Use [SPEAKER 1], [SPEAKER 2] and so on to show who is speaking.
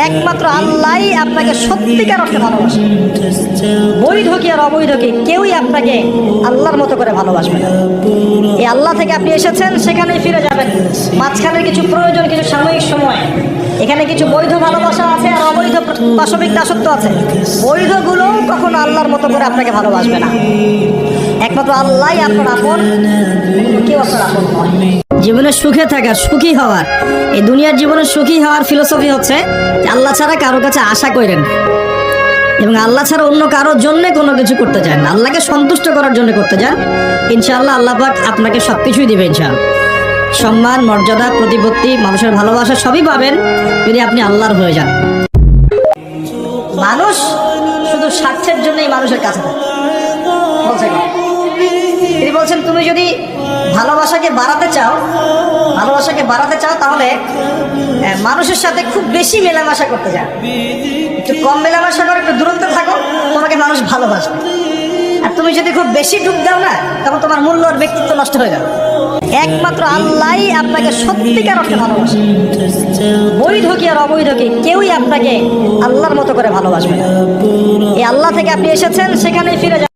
[SPEAKER 1] একমাত্র আল্লাহই আপনাকে সত্যিকার অর্থে ভালোবাসে। বৈধ কি আর অবৈধ কি কেউই আপনাকে আল্লাহর মতো করে ভালোবাসবে না। এই আল্লাহ থেকে আপনি এসেছেন, সেখানেই ফিরে যাবেন। মাঝখানে কিছু প্রয়োজন, কিছু সাময়িক সময়, এখানে কিছু বৈধ ভালোবাসা আছে আর অবৈধ পাশবিক দাসত্ব আছে। বৈধগুলো কখনো আল্লাহর মতো করে আপনাকে ভালোবাসবে না। একমাত্র আল্লাহই আপনার আপন, কেউ আপনার আপন নয়। জীবনে সুখে থাকার, সুখী হওয়ার, এই দুনিয়ার জীবনে সুখী হওয়ার ফিলোসফি হচ্ছে আল্লাহ ছাড়া কারো কাছে আশা করেন এবং আল্লাহ ছাড়া অন্য কারোর জন্য কোনো কিছু করতে চান না। আল্লাহকে সন্তুষ্ট করার জন্য করতে চান। ইনশাআল্লাহ আল্লাহ পাক আপনাকে সবকিছুই দিবে ইনশাআল্লাহ। সম্মান, মর্যাদা, প্রতিপত্তি, মানুষের ভালোবাসা সবই পাবেন যদি আপনি আল্লাহর হয়ে যান। মানুষ শুধু স্বার্থের জন্যই মানুষের কাছে থাকে। তিনি বলছেন তুমি যদি ভালোবাসাকে বাড়াতে চাও তাহলে মানুষের সাথে খুব বেশি মেলামেশা করতে যাও। একটু কম মেলামেশা করো, একটু দূরত্ব থাকো, তোমাকে মানুষ ভালোবাসবে। আর তুমি যদি খুব বেশি ডুব দাও না, তখন তোমার মূল্য আর ব্যক্তিত্ব নষ্ট হয়ে যাবে। একমাত্র আল্লাহই আপনাকে সত্যিকার অর্থে ভালোবাসে। বৈধ কি আর অবৈধ কি কেউই আপনাকে আল্লাহর মতো করে ভালোবাসবে না। এই আল্লাহ থেকে আপনি এসেছেন, সেখানেই ফিরে যাবেন।